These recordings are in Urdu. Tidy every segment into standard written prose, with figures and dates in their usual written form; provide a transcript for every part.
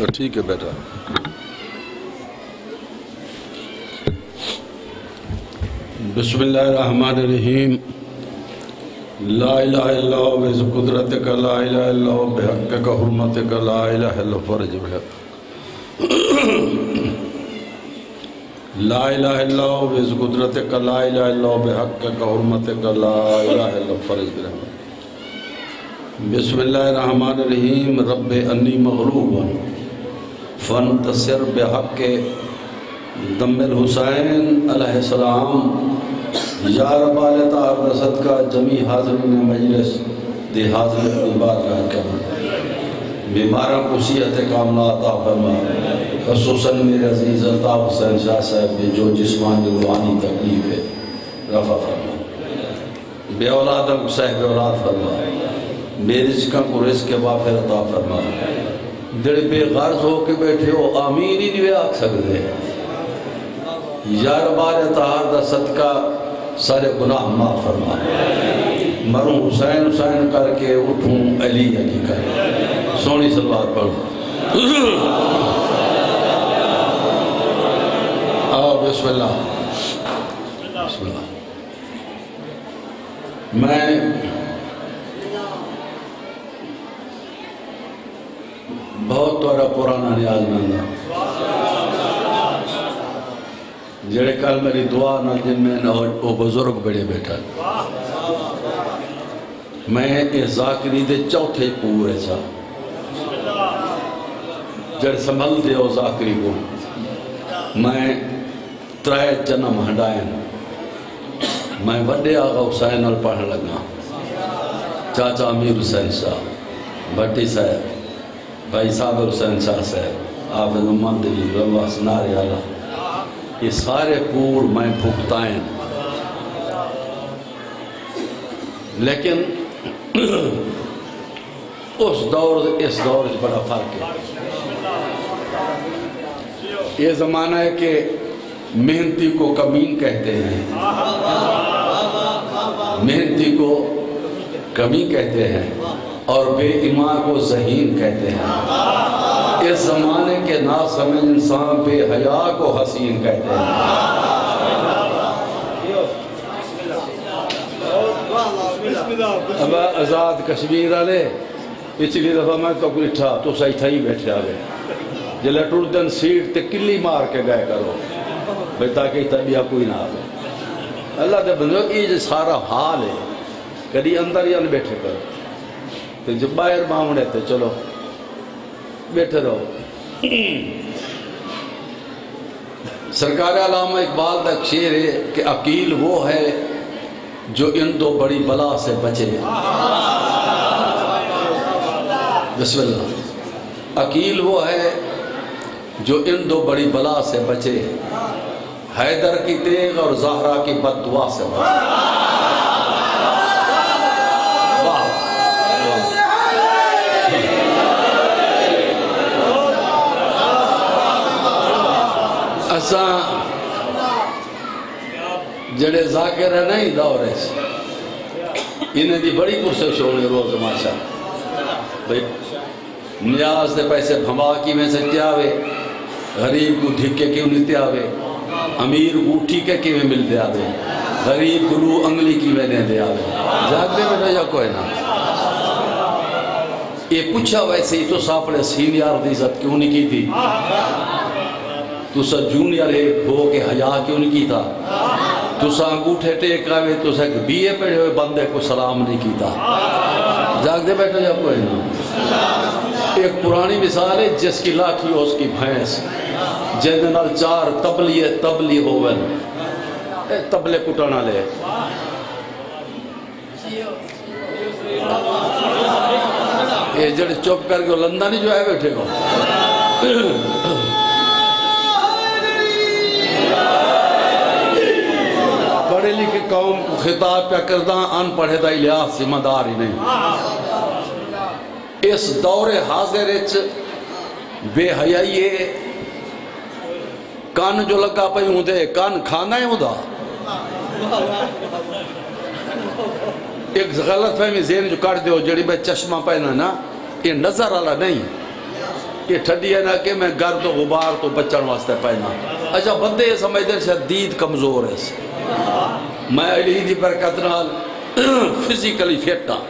ٹھیک ہے بیٹا. بسم اللہ الرحمن الرحیم. لا الہ الا ہوا بعز قدرتک لا الہ الا ہوا بحقک حرمتک لا الہ الا ہوا فرج بحق. لا الہ الا ہوا بعز قدرتک لا الہ الا ہوا بحقک حرمتک لا الہ الا ہوا فرج بحق. بسم اللہ الرحمن الرحیم. رب انی مغلوب فانتصر بحق دم الحسین علیہ السلام. یا رب تعالی صدقہ جمی حاضرین مجلس دے حاضر اپنی بارگاہ کرنا. بیماروں کو صحت کاملہ عطا فرما. خصوصاً میرے عزیز الطاف حسین شاہ صاحب میں جو جسمانی روحانی تکلیف ہے رفع فرما. بے اولادوں کو صاحب اولاد فرما. بے رزقوں کو رزق وافر عطا فرما. دل بے غرض ہو کے بیٹھے ہو آمین ہی نہیں آکھ سکتے. یا رب تعالی صدقہ سارے گناہ معاف فرما. مروں حسین حسین کر کے اٹھوں علی علی کر. سونی صلوات پڑھو. آؤ بسم اللہ. بسم اللہ. میں بہت تورا پرانا نیاز مندہ جڑے کل میری دعا نہ جن میں نہ وہ بزرگ بڑے بیٹھا. میں اس ذاکری دے چوتھے پورے سا جڑ سنبھل دے او ذاکری کو میں ترائے جنم ہنڈائیں. میں وڈے آغا حسین اور پڑھ لگا. چاچا امیر حسین صاحب بھٹی صاحب بھائی صاحب حسین شاہ صاحب آپ نمان دلی رواس نارے آلہ یہ سارے پور میں بھگتائیں. لیکن اس دور اس دور سے بڑا فرق ہے. یہ زمانہ ہے کہ محنتی کو کمین کہتے ہیں. محنتی کو کمین کہتے ہیں اور بے ایمان کو ذہین کہتے ہیں. اس زمانے کے ناسمجھ انسان بے حیا کو حسین کہتے ہیں. اب آزاد کشمیر والے پچھلی دفعہ میں تو کوئی تھا تو صحیح تھا ہی بیٹھے آگے جلے ٹوردن سیٹ تے کلی مار کے گئے کرو بھئی تاکہ طبیعہ کوئی نہ آگے. اللہ دے بندو یہ سارا حال ہے. کدی اندر یا نہ بیٹھے کرو تو جب باہر مامنے تھے چلو بیٹھے رہو. سرکار علامہ اقبال کا شعر ہے کہ عقیل وہ ہے جو ان دو بڑی بلا سے بچے. بسم اللہ. عقیل وہ ہے جو ان دو بڑی بلا سے بچے. حیدر کی تیغ اور زہرا کی بد دعا سے بچے. اساں جڑے ذاکر ہے نہیں دورے سے انہیں دی بڑی پرسش ہونے روز ماشا. بھئی نیاز دے پیسے بھما کی میں سے تیاوے. غریب کو دھکے کیوں نہیں تیاوے. امیر کو ٹھیکے کی میں مل دیاوے. غریب کو لو انگلی کی میں دے دیاوے. جاگنے میں نہ یا کوئی نہ. یہ پوچھا ویسے ہی تو ساپڑے سینیار دی عزت کیوں نہیں کی تھی. تو سا جونیئر ہو کے حیا کیوں نہیں کی تھا. تو سا انگوٹھے ٹیک آوے تو سا بی اے پڑھے ہوئے بندے کو سلام نہیں کی تھا. جاگ دے بیٹھا جا کوئی نہ. ایک پرانی مثال ہے جس کی لاٹھی ہو اس کی بھینس جن نال چار تبلی ہوون تبلے کٹانا لے. یہ جڑے چپ کر کے لندن جو ہے بیٹھے گا. پڑھے لکھے قوم کو خطاب پہ کردہ ان پڑھے دا الیاس ذمہ دار ہی نہیں. اس دور حاضر بے حیائی کان جو لگا پہ ہوں دے کان کھانا ہے ہوں دا. ایک غلط فہمی ذہن جو کر دے ہو جڑی بے چشمہ پہنا نا یہ نظر والا نہیں یہ ٹھڈی ہے نا کہ میں گرد و غبار تو بچن واسطے پہنا. اچھا بندے سمجھتے شدید کمزور ہے. میں علی دی برکت نال فزیکلی فٹ ہاں.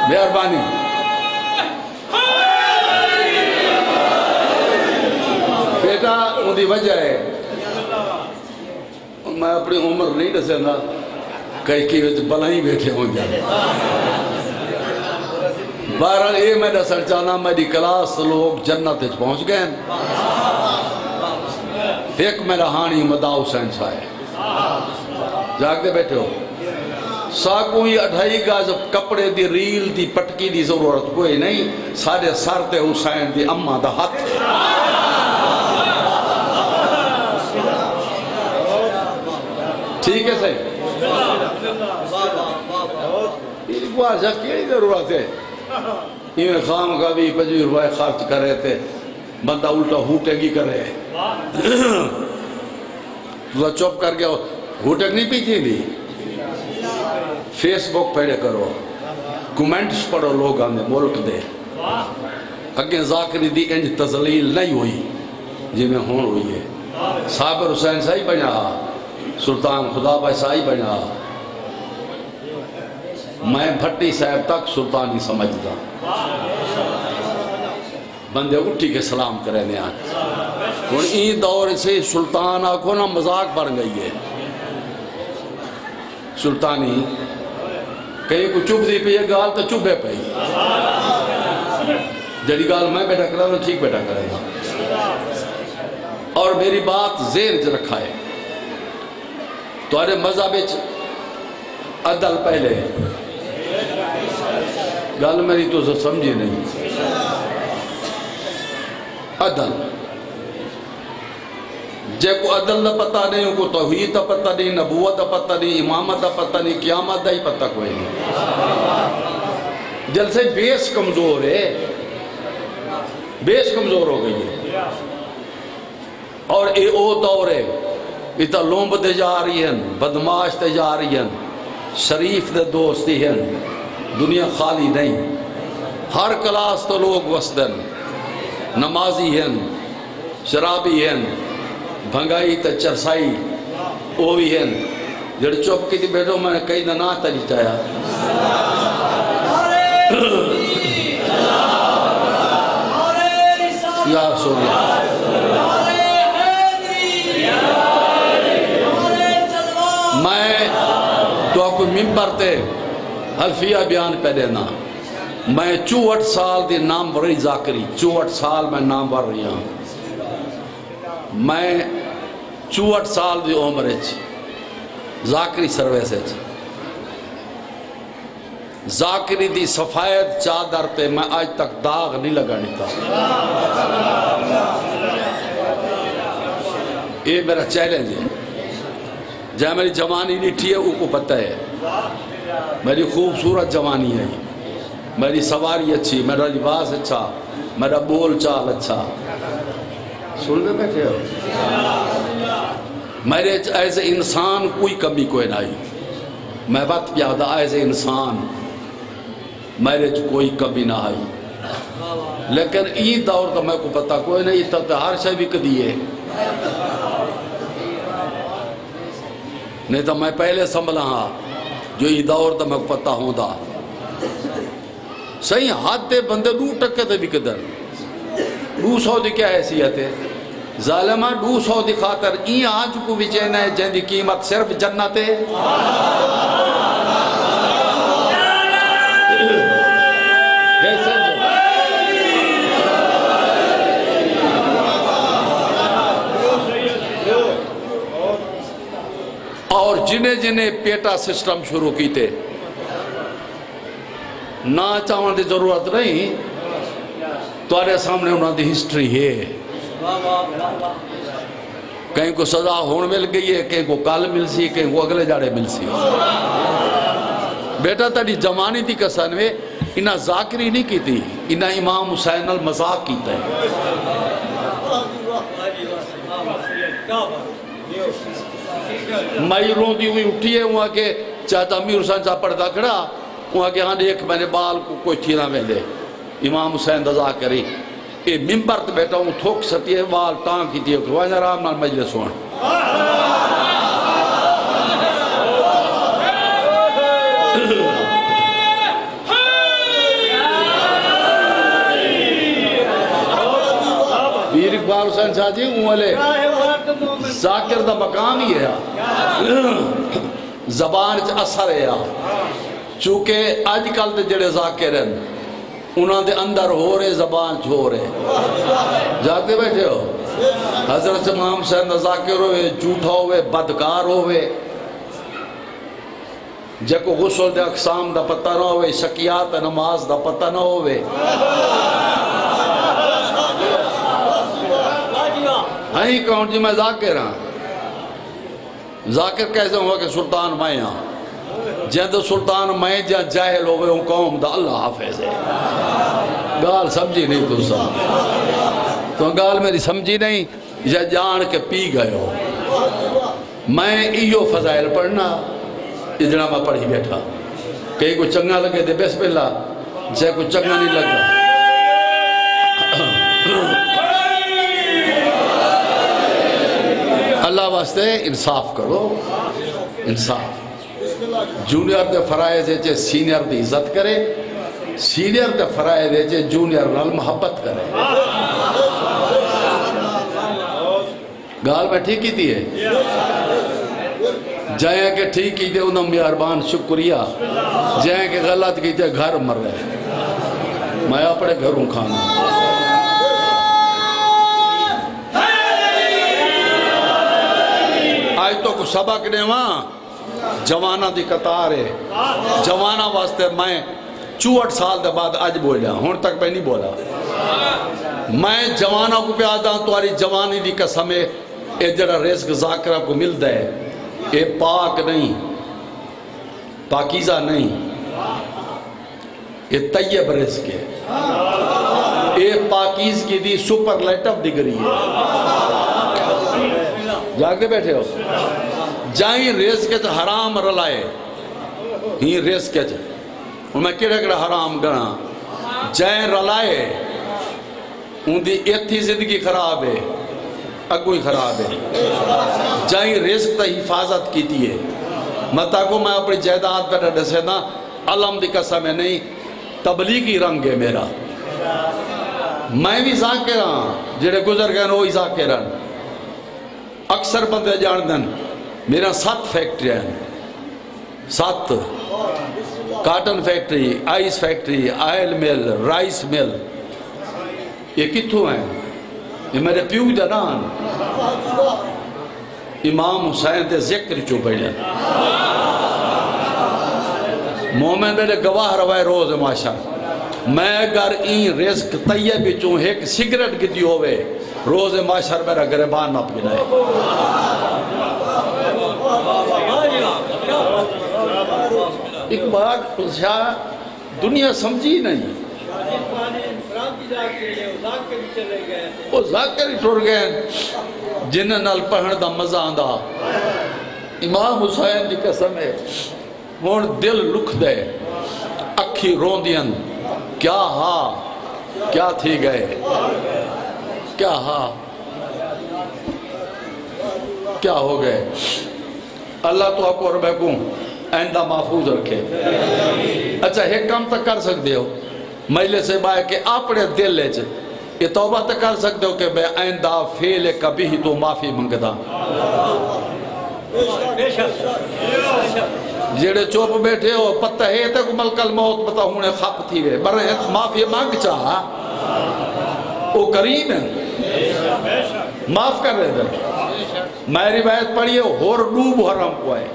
مہربانی. بیٹا ان دی وجہ ہے میں اپنی عمر نہیں دسنا کئی کی بلائیں بیٹھے ہوں گے. بہرحال یہ میں دسنا چاہنا میری کلاس لوگ جنت پہنچ گئے. ایک میرا ہانی مدا حسین صاحب جاگتے بیٹھے ہو. ساکوں ہی 2.5 گز کپڑے دی ریل دی پٹکی دی ضرورت کوئی نہیں. سارے سر تے حسین دی اماں دا ہاتھ. ٹھیک ہے صحیح. واجہ کیڑی ضرورت ہے یہ خام کا بھی 25 روپے خرچ کر رہے تھے. بندہ الٹا ہوٹے کی کر رہے تو چوپ کر گیا. ہوٹک نہیں پیتی دی. فیس بک پڑھے کرو کومنٹس پڑھو لوگ آنے ملک دے. اگیں ذاکری دی انج تزلیل نہیں ہوئی جی میں ہون ہوئی ہے. صابر حسین صحیح بنا سلطان خدا بھائی صحیح بنا. میں بھٹی صاحب تک سلطانی سمجھتا. بندے اٹھی کے سلام کرے نے آج. اور این دور سے سلطان آکھو نا مذاق بڑھ گئی ہے. سلطانی کہیں کو چپ دی پہ یہ گال تو چپے پہ ہی. جڑی گال میں بیٹھا کرا تو ٹھیک بیٹھا کرے گا. اور میری بات ذہن چ رکھا ہے. تمہارے مذہب عدل پہلے گل میری تو سمجھی نہیں. عدل جے کو عدل دا پتہ نہیں کو توحید دا پتہ نہیں نبوت دا پتہ نہیں امامت دا پتہ نہیں قیامت دا ہی پتہ کوئی نہیں. جل سے بیس کمزور ہے. بیس کمزور ہو گئی ہے. اور اے او دور ہے اتنا لومب دے جا رہی ہیں بدماش دے جا رہی ہیں شریف دے دوستی ہیں. دنیا خالی نہیں. ہر کلاس تو لوگ وسدن نمازی ہیں شرابی ہیں بھنگائی تے چرسائی وہ بھی ہیں. جڑ چوپ کی تھی بیٹھو میں نے کئی نہ تجی چاہیا. یا رسول اللہ میں تو کوئی ممبر تے حلفیہ بیان پہ دینا. میں 64 سال دی نام وری ذاکری 64 سال میں نام ور رہی ہوں. میں 64 سال دی عمر ذاکری سرویس ذاکری دی سفید چادر تے میں آج تک داغ نہیں لگانی تھا. یہ میرا چیلنج ہے. جہاں میری جوانی لٹھی ہے وہ کو پتہ ہے. میری خوبصورت جوانی ہے. میری سواری اچھی میرا لباس اچھا میرا بول چال اچھا. سننے بیٹھے ہو میرے ایسے انسان کوئی کمی کوئی نہیں. میں بات پیادہ ایسے انسان میرے کوئی کمی نہ آئی. لیکن یہ دور تو میں کو پتہ کوئی نہیں. اتنا ہر شے بھی کدیے نہیں تو میں پہلے سنبھلا ہاں جو یہ دور تو میں کو پتہ ہوں دا. صحیح ہاتھ دے بندے 2 ٹکے تے بھی قدر 200 دی کیا حیثیت ہے. ظالمہ 200 دی خاطر این آج کو بھی چین ہے جن دی قیمت صرف جنت ہے. اور جنہیں پیٹا سسٹم شروع کی تھے نہ چاہنے دی ضرورت نہیں. تمہارے سامنے انہوں دی ہسٹری ہے. کہیں کو سزا ہون مل گئی ہے کہیں کو کال مل سی کہیں کو اگلے جاڑے مل سی. بیٹا تاری جوانی دی کسن میں انہاں ذاکری نہیں کی تھی. انہاں امام حسین المذاق کی تھے. مائی رون دی ہوئی اٹھی ہے وہاں کہ چاہتا امیر حسین صاحب پڑھتا کھڑا وہاں کہ ہاں دیکھ میں نے بال کو کوئی تھینا میں دے امام حسین دزا کری اے ممبر تے بیٹا ہوں تھوک ستی ہے بال ٹانگ کی تھی وہاں رام نال مجلس ہوئے پیر اقبال حسین شاہ جی اولے ذاکر دا مقام ہی ہے زبان چ اثر ہے چونکہ آج کل دے جڑے ذاکر ہیں انہاں دے اندر ہو رہے زبان چ ہو رہے جاگتے بیٹھے ہو حضرت امام حسین دا ذاکر ہوئے جھوٹا ہوئے بدکار ہوئے جے کو غسل دے اقسام دا پتہ نہ ہوئے شکیات نماز دا پتہ نہ ہوئے ہاں کون جی میں ذاکر ہاں ذاکر کیسے ہوا کہ سلطان میں ہاں جہاں سلطان میں جہاں جاہل ہوئے ہوں قوم دا اللہ حافظ ہے گال سمجھی نہیں تو سب تو گال میری سمجھی نہیں یا جان کے پی گئے ہو میں ایو فضائل پڑھنا ادنا میں پڑھی بیٹھا کہیں کو چنگا لگے دے بسم اللہ جہاں کو چنگا نہیں لگا اللہ واسطے انصاف کرو انصاف جونیئر دے فرائض ہے سینئر دی عزت کرے سینئر دے فرائض ہے جونیئر نال محبت کرے گال میں ٹھیک ہی تھی ہے جائیں کہ ٹھیک ہی تھے انہوں مہربان شکریہ جائیں کہ غلط کی تھے گھر مر رہے میں اپنے گھروں کھانا آج تو کو سبق نے وہاں جوانہ دی قطار ہے جوانہ واسطے میں 64 سال دے بعد آج بولیا ہون تک میں نہیں بولا میں جوانہ کو پیادا تواری جوانی دی قسم ہے اے جڑا رزق ذاکرہ کو مل دے اے پاک نہیں پاکیزہ نہیں اے طیب رزق ہے اے پاکیز کی دی سپرلیٹو ڈگری ہے جاگتے بیٹھے ہو جائیں رزق چ حرام رلائے ہی رزق چ ان میں کڑے کڑے حرام گنا جائیں رلائے ان دی ایتھی زندگی خراب ہے اگوئی خراب ہے جائیں رزق تا حفاظت کی دیئے مطا کو میں اپنی جائداد پر ڈسے نا علم دی قسم ہے نہیں تبلیغی رنگ ہے میرا میں بھی ذاکر ہاں جڑے گزر گئے وہی ذاکر ہیں اکثر بندے جان دن میرا 7 فیکٹری ہیں 7 cotton factory ice factory oil مل رائس مل یہ کتھوں ہیں یہ میرے پیو دنان امام حسین دے ذکر چو پڑھیں مومن میرے گواہ روائے روز ماشاء میں اگر این رزق طیب چوں ایک سگریٹ کی دی ہوئے روز معاشر میرا گریبان نہ پینائے ایک بات پلشاہ دنیا سمجھی نہیں وہ ذاکر ہی ٹر گئے جنہ نال پڑھن دا مزہ آندہ امام حسین دی قسم ہے ہون دل لکھ دے اکھی روندین کیا ہاں کیا تھی گئے کیا ہاں کیا ہو گئے اللہ تو آپ کو اور بہکوں آئندہ محفوظ رکھے اچھا ایک کام تک کر سکتے ہو مجلے سے بائے کہ اپنے دل لے چھے یہ توبہ تک کر سکتے ہو کہ میں آئندہ فیل کبھی ہی تو معافی منگتا جیڑے چوپ بیٹھے ہو پتہ ہے تے کو ملکل موت پتہ ہونے خاک تھی گئے برے معافی مانگ چاہا وہ کریم ہے معاف کر رہے تھے میں روایت پڑھی ہے ہور ڈوب حرام کو آئے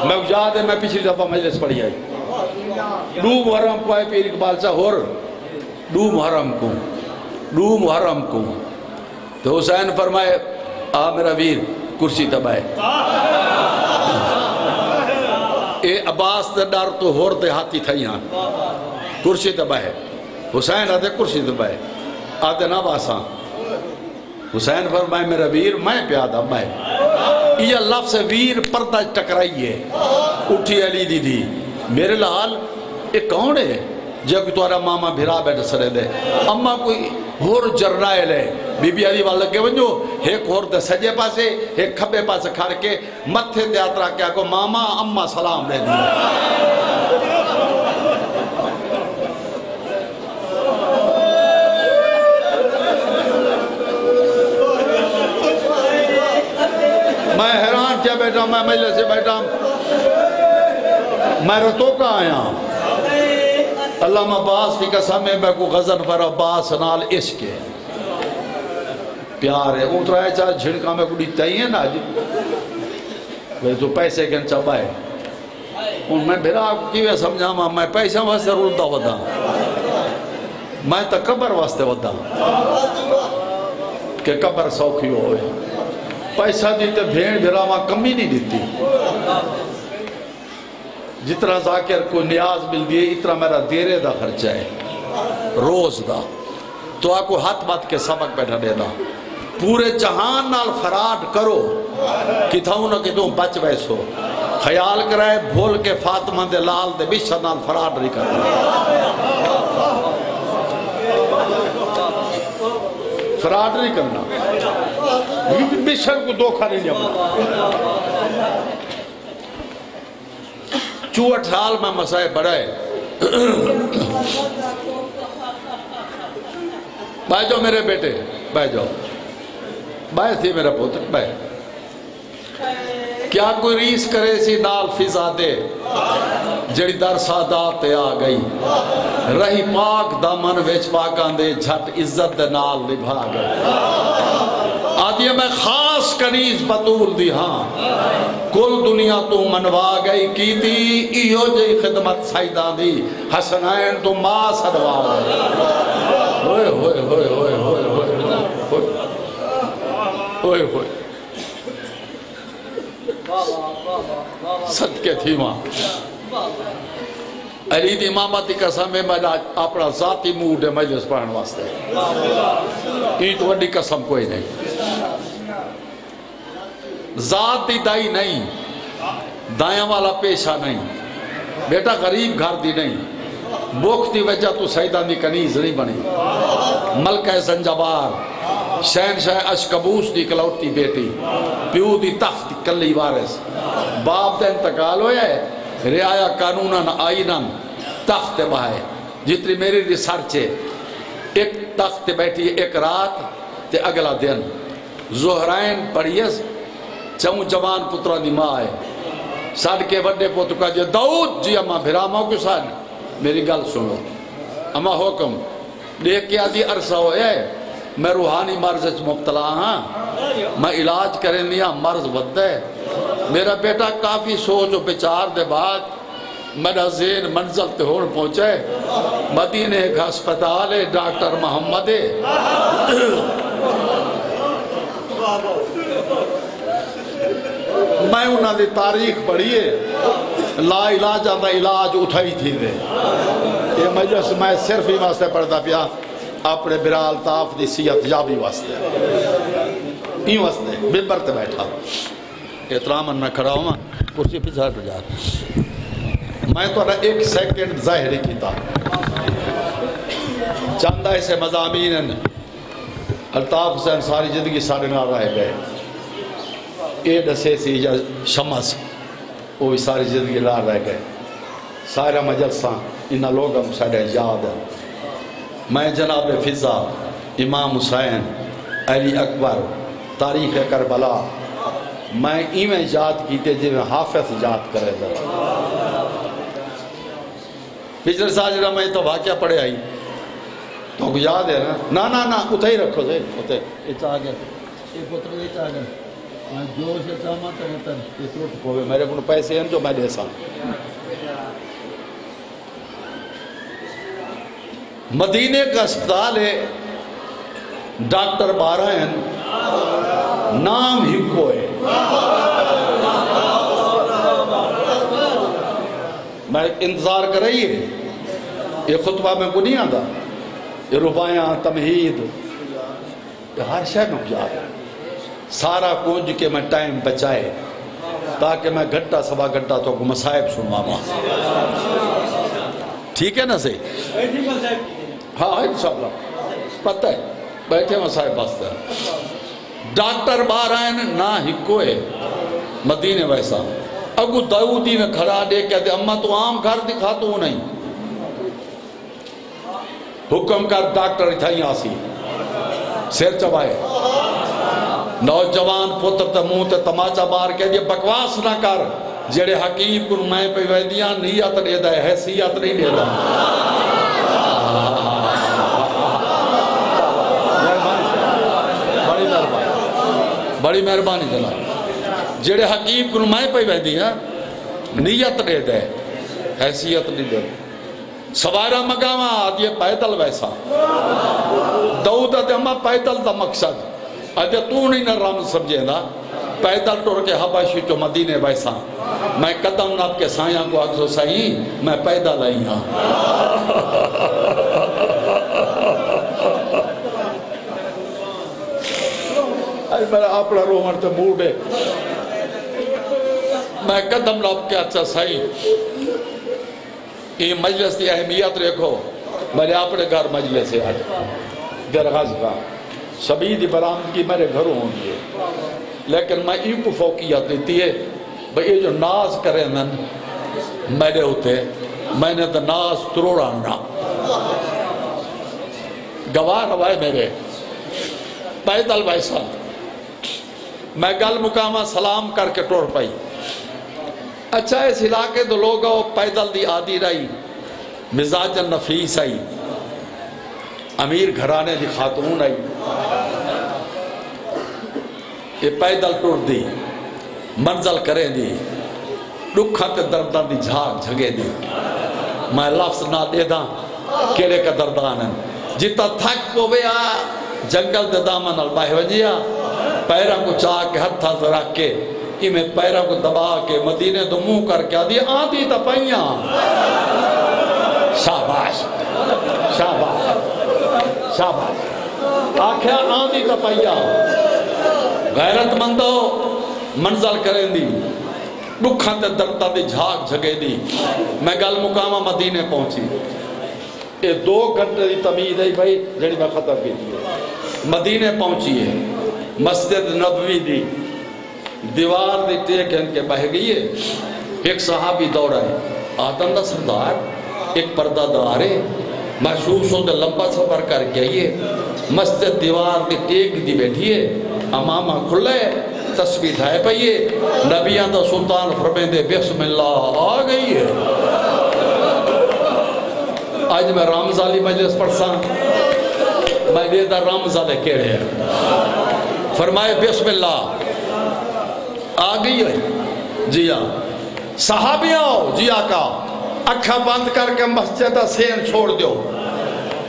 میں یاد ہے میں پچھلی دفعہ مجلس پڑھی آئی ڈوب حرام کو آئے پیر اقبال سے ہور ڈوب حرام کو تو حسین فرمائے آ میرا ویر کرسی دبائے اے عباس دے ڈار تو ہور دے ہاتھی تھا یہاں کرسی دبائے حسین آدھے کرسی دبائے آدھے نہ باساں حسین فرمائے میرا ویر میں پیادہ میں یہ لفظ ویر پردہ ٹکرائی ہے اٹھی علی دی میرے لال ایک کون ہے جو کہ تمہارا ماما بھرا بیٹھ سرے دے اما کوئی ہور جرنائل ہے بی بی علی والا لگے ونجو ایک ہور دے سجے پاسے ایک کھبے پاسے کھڑ کے متھے تیاترا کیا کو ماما اما سلام دے دی میں حیران کیا بیٹھا میں مجلے سے بیٹھا میں رتو کا آیا علامہ عباس کی قسم ہے میں کو غزن پر عباس نال عشق ہے پیار ہے اترائے چاہ جھڑکا میں کو دیتا ہی ہے نا جی وہ تو پیسے کے چبائے میں بھیرا آپ کیوے سمجھا میں پیسے واسطے رولتا ودا میں تا قبر واسطے ودا کہ قبر سوکھی ہوئے پیسہ دیتے بھیڑ بھیرا ماں کمی نہیں دیتی جتنا ذاکر کوئی نیاز مل دیئے اتنا میرا دیرے دا خرچہ ہے روز دا تو آپ کو ہاتھ بات کے سبق بیٹھا دینا پورے جہان نال فراد کرو کتھاؤں نہ کتھوں بچ ویسو خیال کرائے بھول کے فاطمہ دے لال دے بشر نال فراد نہیں کرنا فراد نہیں کرنا بشر کو دھوکہ نہیں جمع چوٹ سال میں مسائے بڑھائے بھائی جاؤ میرے بیٹے بھائی جاؤ بھائی تھی میرا پوتر بھائی کیا کوئی ریس کرے سی نال فضا دے جڑی در سادات آ گئی رہی پاک دامن ویچ پاکان دے جھٹ عزت دے نال نبھا گئی آدھی میں خاص کنیز بطول دی ہاں کل دنیا تو منوا گئی کی تھی ایو جی خدمت سائیدان دی حسنائن تو ماں صدوا گئی ہوئے ہوئے ہوئے ہوئے ہوئے ہوئے ہوئے ہوئے صدقے تھی ماں عرید امامتی قسم میں اپنا ذاتی موڈ ہے مجلس پڑھن واسطے ایت وڈی قسم کوئی نہیں ذاتی دائی نہیں دائیں والا پیشہ نہیں بیٹا غریب گھر دی نہیں بوکھ دی وجہ تو سیدان دی کنیز نہیں بنی ملکہ زنجبار شہنشاہ اشکبوس دی کلوٹی بیٹی پیو دی تخت دی کلی وارث باپ دے انتقال ہویا ہے رعایا قانوناً آئیناً تخت بہائے جتنی میری ریسرچ ہے ایک تخت بیٹھی ایک رات تے اگلا دن زہرائن پڑھیس چون جوان پترہ دی ماں ہے ساڑھ کے بڑے پوتر کا جو داؤد جی اماں بھراماں کو ساڑھ میری گل سنو اماں حکم دیکھ کے آدھی عرصہ ہویا ہے میں روحانی مرض مبتلا ہاں میں علاج کریں لیا مرض بدہ ہے میرا بیٹا کافی سوچ و بچار دے بعد میرا ذہن منزل تے ہون پہنچے مدینے ایک ہسپتال ہے ڈاکٹر محمد ہے میں انہاں دی تاریخ پڑھیے لا علاج آدھا علاج اٹھائی تھی دے یہ مجلس میں صرف ہی واسطے پڑھتا پیا اپنے برال تاف دی سیت یابی واسطے ہی واسطے ممبر تے بیٹھا احتراماً میں کھڑا ہوں کرسی پچھا پہ جا میں تو ایک سیکنڈ ظاہری کیتا چاندہ اسے مضامین الطاف حسین ساری زندگی سارے نہ رہ گئے اے دسے سی یا شمس وہ بھی ساری زندگی نہ رہ گئے سارا مجلساں انہا لوگ ہم سارے یاد ہیں میں جناب فضا امام حسین علی اکبر تاریخ کربلا میں ایمیں یاد کیتے جی میں حافظ یاد کرے دا پچھلے سال جنہا میں تو واقعہ پڑھے آئی تو کو یاد ہے نا نا اتھے ہی رکھو سے اتھے ایچا آگیا ایک پتر ایچا آگیا میں جو سے چاہما تو اس روٹ کو میرے کو پیسے ہیں جو میں دے سا مدینے کا اسپتال ہے ڈاکٹر بارائن نام ہی کو ہے میں انتظار کر رہی ہے یہ خطبہ میں کو نہیں آتا یہ ربایاں تمہید یہ ہر شے میں جا رہا سارا کونج کے میں ٹائم بچائے تاکہ میں گھٹا سوا گھٹا تو کو مسائب سنواما. ٹھیک ہے نا صحیح؟ ہاں انشاءاللہ پتہ ہے بیٹھے مسائب باستے ہیں. ڈاکٹر بار آئے نہ ہکو ہے مدینے ویسا اگو دعودی میں کھڑا دے کہتے اممہ تو عام گھر دکھا تو نہیں حکم کر ڈاکٹر اتھائی آسی سیر چبائے نوجوان پتر تے منہ تے تماچا بار کہہ دیا بکواس نہ کر جڑے حکیم کن میں پہ ویدیاں نیت دے دا ہے حیثیت نہیں دے دا. بڑی مہربانی جناب جڑے حکیم کن میں پہ ویدیاں نیت دے دے حیثیت نہیں دے. سوارا مگاما آدھے پیدل ویسا دعوت دے ہمیں پیدل دا مقصد آدھے تو نہیں نہ رام سمجھے نا پیدل ٹور کے حبشی تو مدینے ویسا میں قدم ناب کے سائیاں کو اگزو سائی میں پیدل آئی ہاں. آج میرا اپنا رومن تے موڑے میں قدم ناب کے اچھا سائی یہ مجلس کی اہمیت دیکھو. میرے اپنے گھر مجلس سے آج درغاز کا شبید برآمدگی میرے گھروں ہوں گے لیکن میں ایک فوقیت دیتی ہے بھئی یہ جو ناز کریں میرے ہوتے میں نے تو ناز تروڑا نہ گواہ روائے میرے پیدل ویسا میں گل مقامہ سلام کر کے ٹور پائی. اچھا اس علاقے دو لوگا پیدل دی آدھی رہی مزاج نفیس آئی امیر گھرانے دی خاتون آئی یہ پیدل ٹور دی منزل کریں دی دکھا تے دردان دی جھاگ جھگے دی. میں لفظ نہ دے دا کیڑے کا دردان ہے جتا تھک پو بیا جنگل دے دامن الباہ وجیا پیرا کو چاہ کے ہتھا سے رکھ کے میں پیرا کو دبا کے مدینے دو منہ کر کے آدھی آدھی تا پائیاں. شاباش شاباش شاباش آکھیا آدھی تا پائیاں غیرت مندو منزل کریں دی دکھاں تے دردہ دی جھاگ جھگے دی. میں گل مقامہ مدینے پہنچی یہ 2 گھنٹے دی تمید ہے بھائی جڑی میں ختم کی دی. مدینے پہنچی ہے مسجد نبوی دی دیوار دی ٹیک ان کے بہ گئی ہے. ایک صحابی دوڑا ہے آدم دا سردار ایک پردہ دارے محسوس ہوں دے لمبا سفر کر کے آئیے مسجد دیوار دی ٹیک دی بیٹھی ہے امامہ کھلے تسبیح دھائے پائیے نبیان دا سلطان فرمین دے بسم اللہ آ گئی ہے. آج میں رامزالی مجلس پڑھساں میں دیدہ رامزالے کیڑے ہیں فرمائے بسم اللہ آ گئی ہے. جی ہاں صحابی آؤ جی آقا اکھا بند کر کے مسجد سین چھوڑ دیو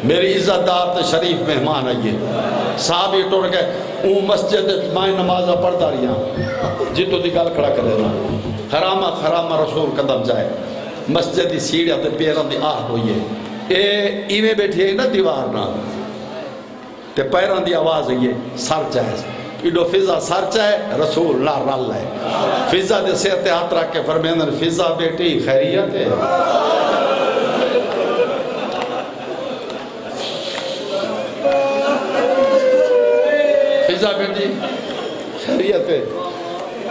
میری عزت دار تے شریف مہمان آئیے. صحابی ٹوڑ کے اون مسجد میں نمازہ پڑھتا رہیا جی تو دی گل کھڑا کرے نا خرامہ رسول قدم جائے مسجد دی سیڑھا تے پیران دی آہد ہوئیے اے ایمیں بیٹھے نا دیوار نا تے پیران دی آواز ہوئیے سر جائے ایڈو فضا سر چاہے رسول لا رل ہے. فضا دے سیتے ہاتھ رکھ کے فرمیندن فضا بیٹی خیریت ہے. فضا بیٹی خیریت ہے.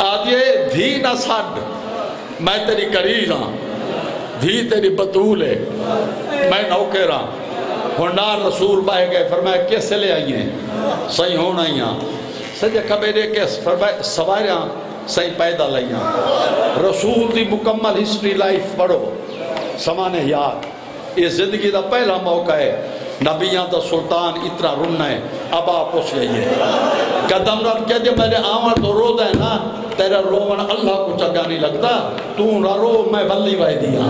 آدھے دھی نہ سڈ میں تیری قریل ہاں دھی تیری بطول ہے میں نوکر ہاں. ہنار رسول بائے گئے فرمایا کیسے لے آئی ہیں صحیح ہونا ہی ہاں سجے کبیرے کے فرمائے سواریاں صحیح پیدا لائیاں. رسول دی مکمل ہسٹری لائف پڑھو سمانے یاد یہ زندگی دا پہلا موقع ہے نبیان دا سلطان اتنا رننا ہے اب آپ اس گئی ہے قدم رب کہہ دیا میرے آمد تو رو دے نا تیرا رومن اللہ کو چنگا نہیں لگتا تو نہ رو میں بلی بائی دیا.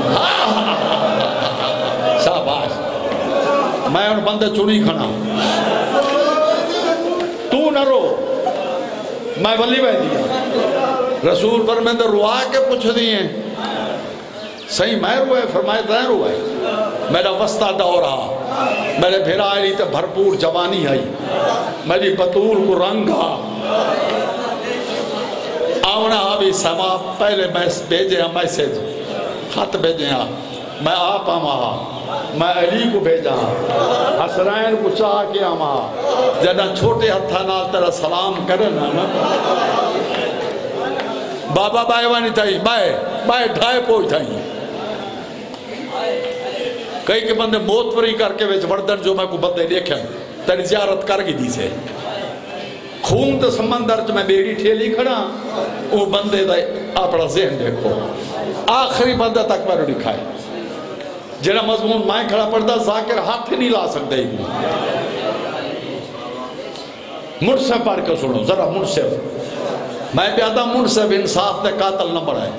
شاباش میں ان بندے چنی کھنا تو نہ رو میں بلی بائی دیا. رسول فرمیندے روا کے پوچھ دیئے صحیح میں روئے فرمائے دائیں روئے میرا وسطہ دورہ میرے بھیرائی تے بھرپور جوانی آئی میری بطول کو رنگا آونا آبی دی سما پہلے میں بھیجے ہیں میسیج خط بھیجے ہیں میں آپ آمہا میں علی کو بھیجا حسنین کو چاہ کے آمہا جنہ چھوٹے ہتھا نال تیرا سلام کرنا نا بابا بائے وانی تھائی بائے ڈھائے پوئی تھائی کئی کے بندے موت پری کر کے ویچ وردن جو میں کو بندے دیکھیں تیری زیارت کر گی دی سے خون تے سمندر جو میں بیڑی ٹھیلی کھڑا وہ بندے دا اپنا ذہن دیکھو آخری بندہ تک میں رو دکھائے جنہ مضمون مائیں کھڑا پڑتا ذاکر ہاتھ نہیں لا سکتے ہی منصف پڑھ کے سنو ذرا منصف میں پیادہ منصف انصاف دے قاتل نہ بڑھائے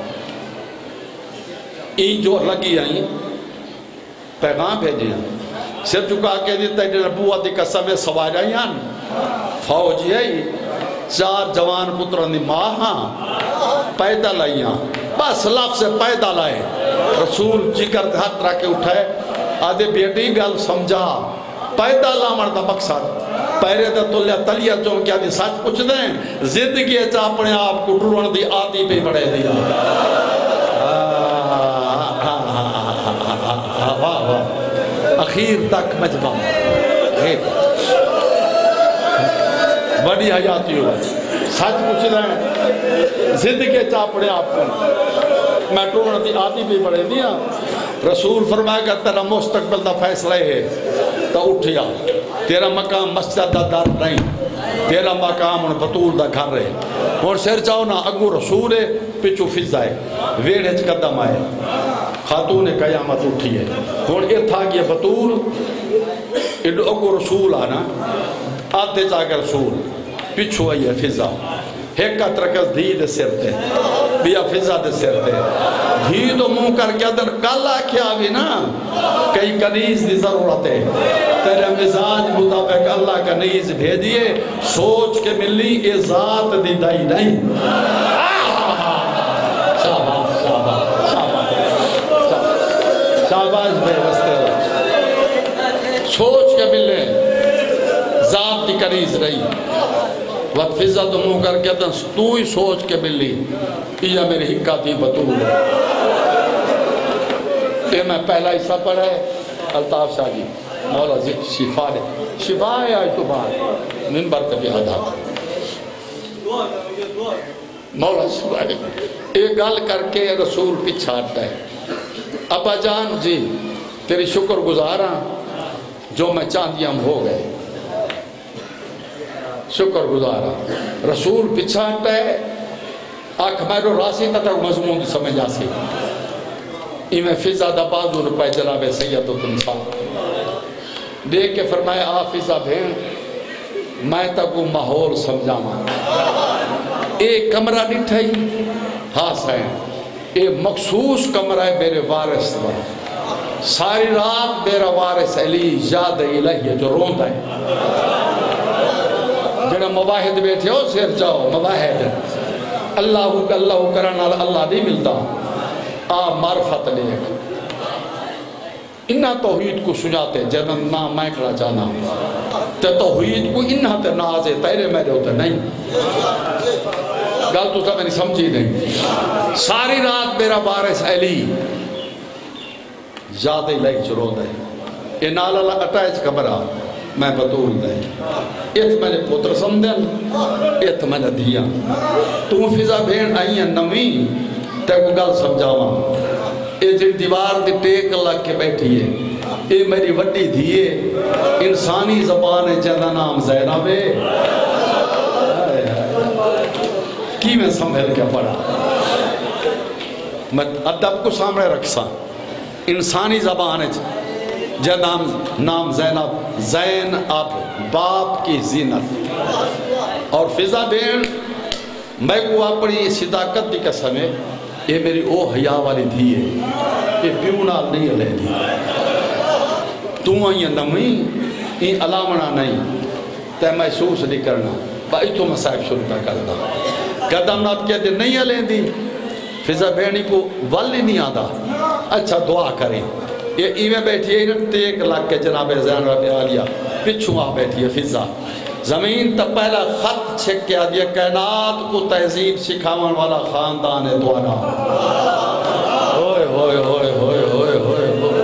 این جو لگی آئیں پیغام بھیجے ہیں سر چکا کے دیتا ہے نبوت دی قسم سوار آئیں فوجی ہے چار جوان پترانی ماہاں پیدا لائیاں بس لفظ سے پیدا لائے رسول جگر ہاتھ رکھ کے اٹھائے آدھے بیٹی گل سمجھا پیدا لامر دا مقصد پہرے دا تلیہ تلیہ جو کیا دی سچ پوچھ دیں زندگی چا اپنے آپ کو ڈرون دی آدھی پہ بڑھے دیا اخیر تک مجمع بڑی حیاتی ہو سچ پوچھ رہے زندگی چاپڑے آپ کو میں ٹوڑنا دی آدھی بھی بڑھے دیا رسول فرمائے گا تیرا مستقبل دا فیصلہ ہے تو اٹھیا تیرا مقام مسجد دا در نہیں تیرا مقام ان بطول دا گھر رہے اور سر چاہو نا اگو رسول ہے پچھو فضا ہے ویڑ ہچ قدم آئے خاتون قیامت اٹھی ہے اور یہ تھا کہ بطول اڈو اگو رسول آنا آتے جا کر رسول پچھو آئی ہے فضا ہیکا ترکز دھی دے سر تے بیا فضا دے سر تے دھی تو منہ کر کے اندر کالا کیا بھی نا کئی کنیز دی ضرورت ہے تیرے مزاج مطابق اللہ کا نیز بھیجئے سوچ کے ملی اے ذات دی دائی نہیں شاباش شاباش شاباش شاباش بے وستے سوچ کے ملے ذات دی کنیز نہیں وقت فضا تو منہ کر کے تو ہی سوچ کے ملی یہ میری حکا تھی بطول یہ میں پہلا حصہ پڑھا ہے الطاف شاہ جی مولا شفا دے شفا ہے آج تو بعد منبر کا بھی آدھا مولا شفا دے ایک گل کر کے رسول پیچھا آتا ہے ابا جان جی تیری شکر گزارا جو میں چاندیاں ہو گئے شکر گزارا رسول پیچھا ہٹا ہے آنکھ میرو راسی تک مضمون کی سمجھ آسی میں فضا دا بازو روپے جناب سید و تنسا دیکھ کے فرمایا آ فضا بھین میں تک وہ ماحول سمجھا ماں ایک کمرہ نٹھائی ہاں سائن ایک مخصوص کمرہ ہے میرے وارث دا ساری رات میرا وارث علی یاد الہی جو روندہ ہے جنہا مواحد بیٹھے ہو سیر جاؤ مواحد اللہ کرنا اللہ نہیں ملتا معرفت لے انہا توحید کو سناتے جنہا نام میں کھڑا جانا تے توحید کو انہا تے نازے تیرے میرے ہوتے نہیں گل تو سب میں نے سمجھی نہیں ساری رات میرا وارث علی یاد الہی چرو دے یہ نال اللہ اٹائج کمرہ میں بطول دے ایت میں نے پتر سمدن ایت میں نے دیا تو فضا بھین آئیں نمی تے کو گل سمجھاواں اے جن دیوار دی ٹیک لگ کے بیٹھی ہے اے میری وڈی دھیے انسانی زبان ہے جہاں نام زینب ہے کی میں سمجھ کے پڑھا میں ادب کو سامنے رکھسا انسانی زبان ہے جہاں نام زینب زین اب باپ کی زینت اور فضا بین میں کو اپنی صداقت دی قسم ہے یہ میری او حیا والی دھی ہے یہ پیونال نہیں لے دی تو آئیں نمی این علامنا نہیں تے محسوس نہیں کرنا بائی تو مسائب شروع کا کرنا قدم نات کہتے نہیں لے دی فضا بینی کو والی نہیں آدھا اچھا دعا کریں یہ ایویں بیٹھی ہے ٹیک لگ کے جناب زین رب عالیہ پچھو آ بیٹھی ہے فضا زمین تا پہلا خط چھک کے آدیا کائنات کو تہذیب سکھاون والا خاندان ہے دوارا. ہوئے ہوئے ہوئے ہوئے ہوئے ہوئے ہوئے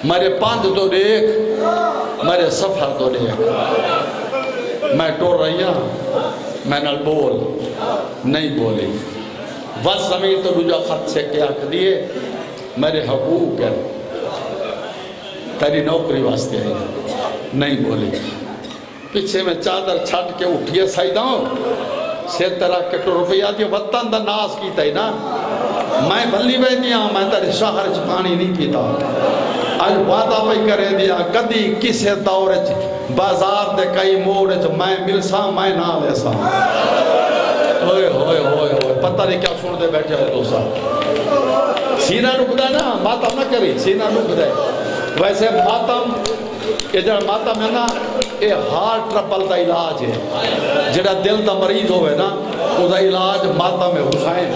میرے پاند تو دیکھ میرے سفر تو دیکھ. میں ٹور رہی ہوں میں نال بول نہیں بولی. بس زمین تو دوجا خط چھک کے آکھ دیے میرے حقوق ہیں تیری نوکری واسطے ہے نہیں بولی. پیچھے میں چادر چھٹ کے اٹھیے سائیداؤں سے طرح کٹو روپیہ دیو وطن دا ناس کی تائی نا میں بھلی بے دیا میں تیرے شہر چھ پانی نہیں پیتا. آج وعدہ پہ کرے دیا کدی کسے دور چھ بازار دے کئی موڑ چھ میں ملسا میں نہ لیسا. ہوئے ہوئے ہوئے ہوئے پتہ نہیں کیا سن دے بیٹھے ہوئے دوسرا. سینہ رک دے نا ماتم نہ کری سینہ رک دے. ویسے ماتم یہ جڑا ماتم ہے نا یہ ہارٹ ٹربل دا علاج ہے. جڑا دل دا مریض ہوئے نا وہ دا علاج ماتم ہے حسین.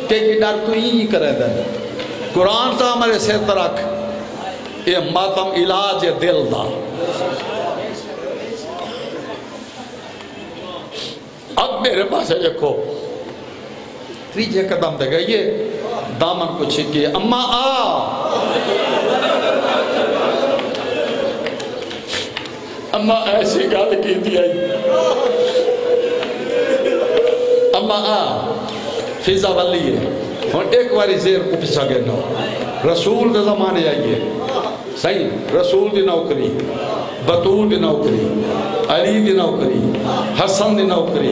کہ ڈر تو ہی کرے دے قرآن تا ہمارے سیت رکھ یہ ماتم علاج ہے دل دا. اب میرے پاس ہے دیکھو تریجے قدم دے گئے یہ دامن کو چھکیے اماں آ اماں ایسی گال کی تھی آئی اماں آ فضا والی ہے اور ایک باری زیر کو پسا گئے نو رسول دے زمانے آئیے صحیح رسول دی نوکری بطول دی نوکری علی دی نوکری حسن دی نوکری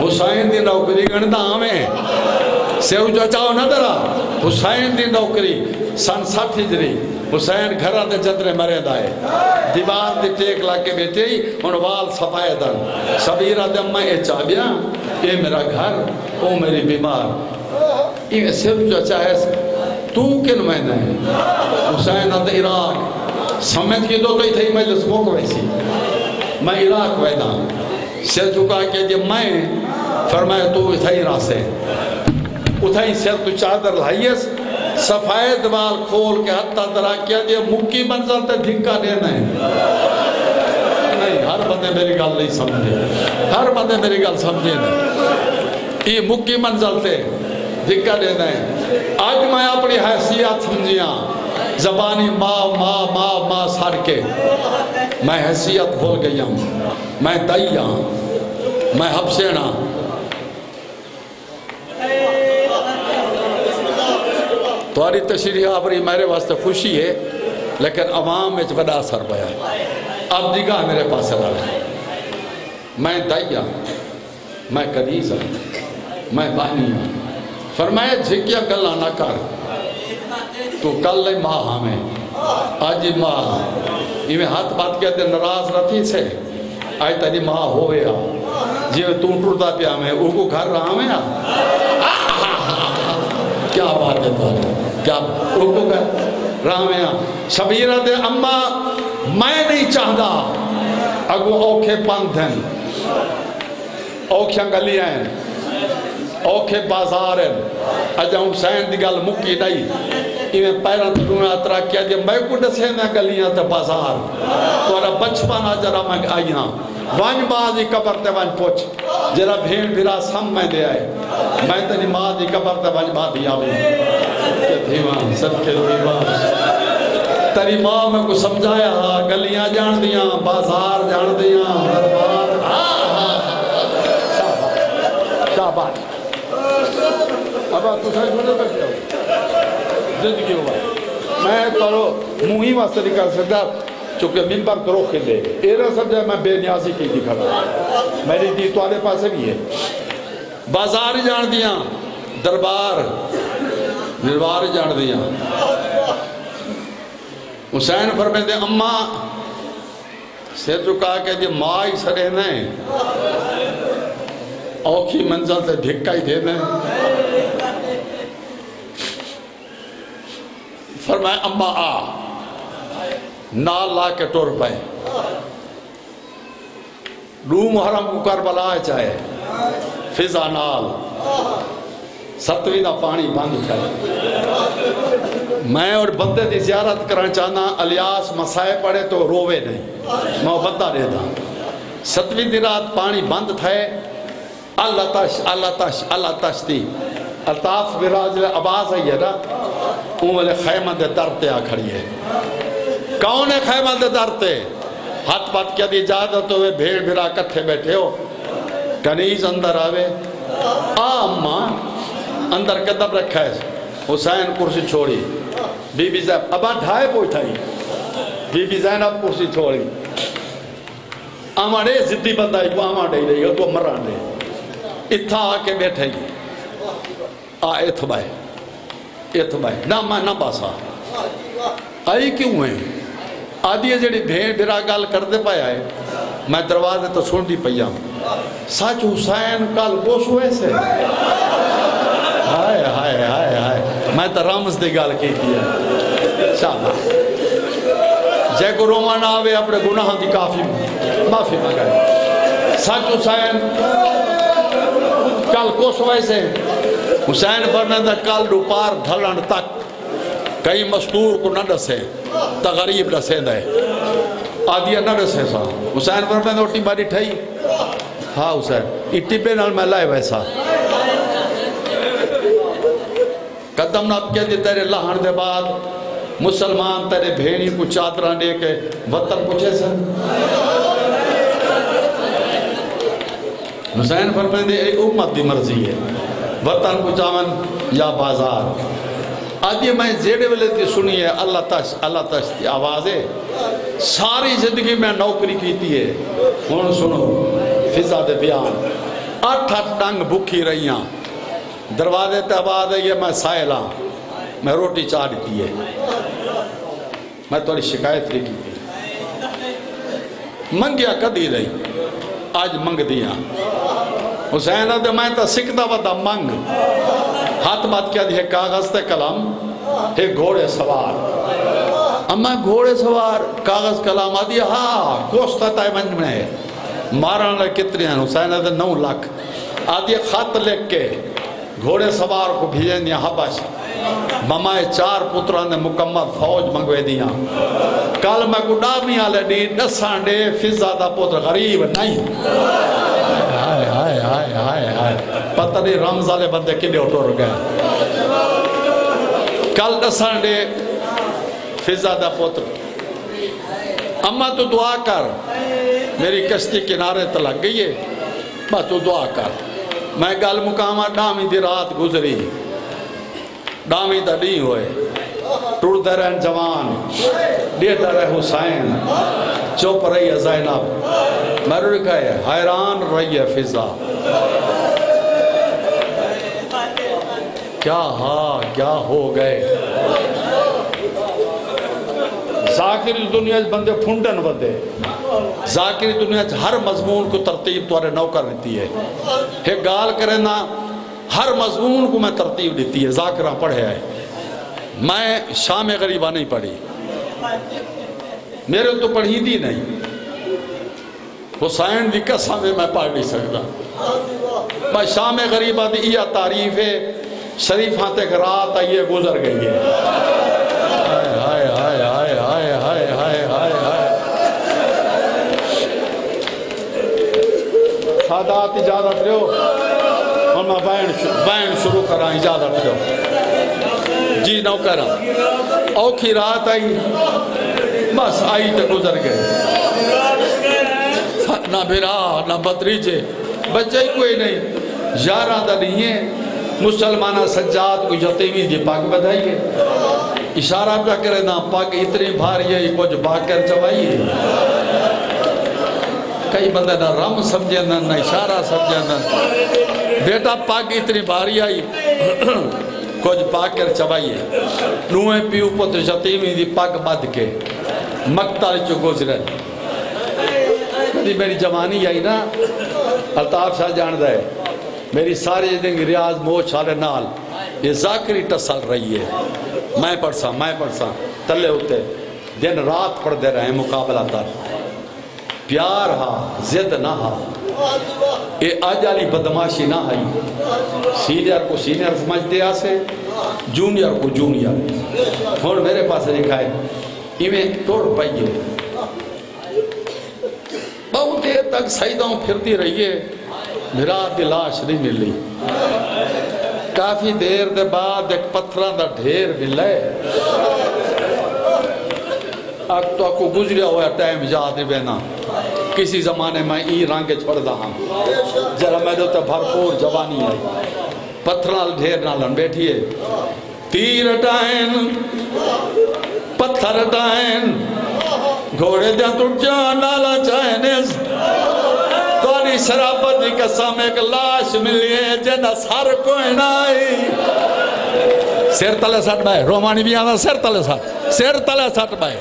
حسین دی نوکری گھنٹا ہمیں سیو جو چاہو نہ درہ حسین دی نوکری سن 60 ہجری حسین گھرہ دے جدرے مرے دائے دیوان دی ٹیک لاکے بیٹے ہی ان وال صفائے در سبیرہ دے میں اے چابیاں اے میرا گھر او میری بیمار یہ سیو جو چاہے تو کن مہینہ ہے حسین دے عراق سمجھ کی دو تو ہی تھی میں لسموں کو ویسی میں عراق ویدہ سے چکا کہ جب میں فرمایا تو اتھائی راسے اتھائی سے تو چادر لائیس سفید وال کھول کے حتیٰ درہ کیا جب مکی منزل تے دھکا دینا ہے نہیں ہر بندے میری گال نہیں سمجھے ہر بندے میری گال سمجھے نہیں یہ مکی منزل تے دھکا دینا ہے. آج میں اپنی حیثیت سمجھیاں زبانی ماں سار کے میں حیثیت بھول گئی ہوں میں دائیاں میں حبسینا تواری تشریح آبری میرے واسطے خوشی ہے لیکن عوام میں بڑا اثر پایا. اب نگاہ میرے پاس لگا میں دائیاں میں کنیزہ میں بانیاں فرمایا جھکیا گلہ نہ کر تو کل لئی ماں ہمیں آج ماں یہ ہاتھ بات کہتے نراز رہتی سے آج تیری ماں ہوئے جی تو ٹوٹا پیا میں او کو گھر رہا میں کیا بات ہے تو کیا او کو گھر رہا میں شبیرہ دے اماں میں نہیں چاہتا اگو اوکھے پندھ ہیں اوکھیاں گلیاں ہیں اوکھے بازار ہیں اجا حسین دی گل مکی نہیں میں پیران تکونا اترا کیا جب میں کو ڈسے میں گلیاں تے بازار تو ارہ بچپانا جرہ میں آئیاں وانج ماں دی قبر تے وانج پوچھ جرہ بھیڑ بھیرا سم میں دے آئے میں تنی ماں دی قبر تے وانج ماں دی آویں کہ دیوان سب کے دیوان تری ماں میں کو سمجھایا گلیاں جان دیاں بازار جان دیاں دربار شاباش ابا تو سائے چھوڑے بیٹھے ہو زندگی ہوا میں تارو موہی واسطے نکال سکتا چونکہ ممبر کرو کھلے ایرہ سب جائے میں بے نیازی کی دکھا رہا میری دی تو آلے پاسے بھی ہے بازار جان دیاں دربار نروار جان دیاں حسین فرمائے دے اماں سے چکا کہ دی ماں ہی سرے نہیں اوکھی منزل سے دھکا ہی دے میں فرمائے اماں آ نال لا کے ٹور پائے رو محرم کو کربلا چاہے فضا نال 7ویں دا پانی بند تھا میں اور بندے دی زیارت کرنا چاہنا الیاس مسائے پڑے تو روے نہیں میں بندہ دے دا 7ویں دی رات پانی بند تھا اللہ تش اللہ تش اللہ تش تھی الطاف براج آواز آئی ہے نا وہ والے خیمہ دے در تے آ کھڑی ہے کون ہے خیمہ دے در تے ہاتھ پات کیا دی اجازت ہوئے بھیڑ بھیڑا کٹھے بیٹھے ہو کنیز اندر آوے اماں اندر قدم رکھا ہے حسین کرسی چھوڑی بی بی زینب ابا ڈھائے پوچھائی بی بی زینب کرسی چھوڑی آماں زدی بندائی کو آماں ڈے رہی ہے تو مران دے اتھا آ کے بیٹھے گی ایتھ بائے نہ میں نہ باسا آئی کیوں ہیں آدھی جڑی بھیڑ بھیڑا گال کر دے پایا ہے میں دروازے تو سن دی پیا سچ حسین کال گوش ہوئے سے ہائے ہائے ہائے ہائے میں تو رامز دی گال کی دیا شاہ جے کو رومان آوے اپنے گناہ دی کافی معافی مانگائے سچ حسین کال گوش ہوئے سے حسین فرماتا کال دوپہر ڈھلن تک کئی مستور کو نہ ڈسے تغریب ڈسے دے آدھیا نہ ڈسے سا حسین فرماتا اٹھی باری ٹھائی ہاں حسین اٹھی پہ نال میں لائے ویسا قدم نہ کیا دی تیرے لہن دے بعد مسلمان تیرے بھیڑی کو چادرہ دے کے وطن پوچھے سا حسین فرماتا اے امت دی مرضی ہے وطن کو چاون یا بازار آدھی میں زیڑے والے تھی سنی ہے اللہ تش کی آواز ہے ساری زندگی میں نوکری کی تھی ہے ہون سنو فضا دے بیان 8 ڈنگ بھوکی رہیاں دروازے تے آواز ہے یہ میں سائلہ میں روٹی چاہ دیتی ہے میں توڑی شکایت نہیں کی تھی منگیا کدی رہی آج منگ دیا حسین دے میں تا سکھتا ودا منگ ہاتھ بات کیا دی ہے کاغذ تے کلام ہے گھوڑے سوار اما گھوڑے سوار کاغذ کلام آدھی ہاں کوستا تائے منج میں ہے مارن لے کتنی ہیں حسین دے 9 لاکھ آدھی خط لکھ کے گھوڑے سوار کو بھیجیں دیا حبش ممائے 4 پتران نے مکمل فوج منگوے دیا کل میں کو ڈامی آلے دی نسان دے فضا دا پتر غریب نہیں ہائے ہائے ہائے ہائے ہائے پتہ نہیں رمض والے بندے کنے اٹھور گئے کل نسان دے فضا دا پتر اما تو دعا کر میری کشتی کنارے تلگ گئی ہے با تو دعا کر میں گل مقامہ ڈامی دی رات گزری ڈامی دا نہیں ہوئے ٹوڑ دے رہن جوان دیتا رہے حسین چوپ رہی ہے زینب میں رکھا ہے حیران رہی ہے فضا کیا ہو گئے ذاکری دنیا بندے پھنڈن ودے ذاکری دنیا ہر مضمون کو ترتیب توارے نو کر دیتی ہے ایک گال کرے نا ہر مضمون کو میں ترتیب دیتی ہے ذاکرہ پڑھے ہے میں شام غریبہ نہیں پڑھی میرے تو پڑھی دی نہیں حسین دی قسم میں پڑھ نہیں سکتا میں شام غریبہ دی یہ تعریف ہے شریفاں تک رات آئیے گزر گئی ہے ہائے ہائے ہائے ہائے ہائے ہائے ہائے ہائے سادات اجازت لو اور میں بین شروع کرا اجازت لو جی نو کرا اوکھی رات آئی بس آئی تو گزر گئے نہ بھرا نہ بطریجے بچے کوئی نہیں یارہ دا نہیں ہے مسلمانہ سجاد کو یتیمی دی پاک بدھائیے اشارہ پہ کرے نا پاک اتنی بھاری ہے کچھ باکر چوائیے کئی بندے نہ رم سمجھے نہ اشارہ سمجھے نہ بیٹا پاک اتنی بھاری آئی کچھ باکر چوائیے نویں پیو پتر یتیمی دی پاک بدھ کے مقتل چو گزرن میری جوانی آئی نا الطاف شاہ جان دے میری ساری زندگی ریاض موچ والے نال یہ ذاکری ٹسل رہی ہے میں پڑھسا تلے ہوتے دن رات پڑھ دے رہے ہیں مقابلہ تر پیار ہاں زد نہ ہاں یہ آج والی بدماشی نہ آئی، سینئر کو سینئر سمجھتے آسے، جونیئر کو جونیئر۔ ہون میرے پاس لکھا ہے ایویں توڑ پائیے، بہت دیر تک سجدوں پھرتی رہیے، میرا دلاش نہیں ملی۔ کافی دیر دے بعد ایک پتھران دا ڈھیر ملا ہے، اب تو آپ کو گزریا ہوا ٹائم یاد نہیں بینا، کسی زمانے میں ای رنگ چھوڑ دا ہاں، جرہ میں دو تے بھرپور جوانی آئی، پتھران ڈھیر نالن بیٹھیے، تیر ہٹائیں پتھر ہٹائیں گھوڑے دیا ٹوٹ جا نالا چاہنیز، توانی شرابت دی قسم ایک لاش ملی ہے جنہ سر کوئی نائی، سیر تلے سٹ بائے، رومانی بھی آنا سیر تلے سٹ بائے،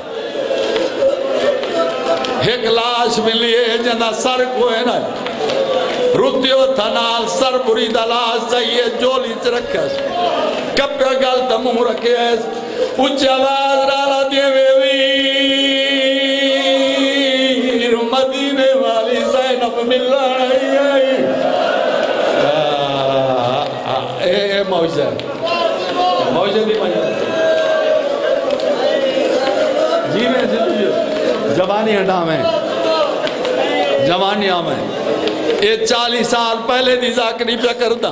ایک لاش ملی ہے جنہ سر کوئی نائی، روتیو تھنال سر بری دلاش چاہیے جولی چرکھا کپے گل تمہوں رکھے ایس اچھ آواز رالا دیے ویر مدینے والی زینب ملنا نہیں آئی، اے موجہ موجہ دی موجہ جی میں زندگی جوانی ہٹام ہے، جوانی آم ہے، اے 40 سال پہلے دی ذاکری پہ کرتا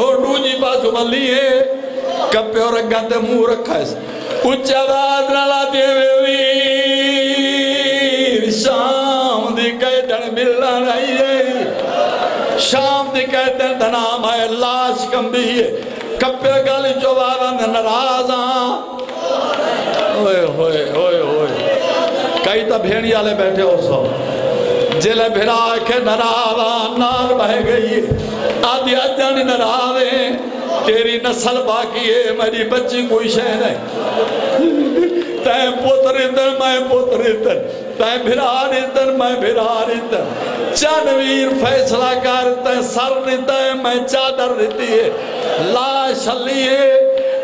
اور دوجی پاسو ملی ہے، کپے اور رگا تے منہ رکھا ہے، اچھ آواز نالا دے ویر شام دی قیدن ملنا نہیں ہے، شام دی قیدن دنام ہے، لاش کمبی ہے، کپے گالی چوارن نرازاں، ہوئے ہوئے ہوئے ہوئے کئی تا بھیڑی آلے بیٹھے ہو سو جلے بھیڑا کے نراوان نار بہ گئی، آدھی آجانی نراویں تیری نسل باقی ہے، میری بچی کوئی شہر ہے، تائیں پوتر اتر میں پوتر اتر، تائیں بھرار اتر میں بھرار اتر، چانویر فیصلہ کرتے سر نیتا ہے میں چادر رہتی ہے، لاش علی ہے،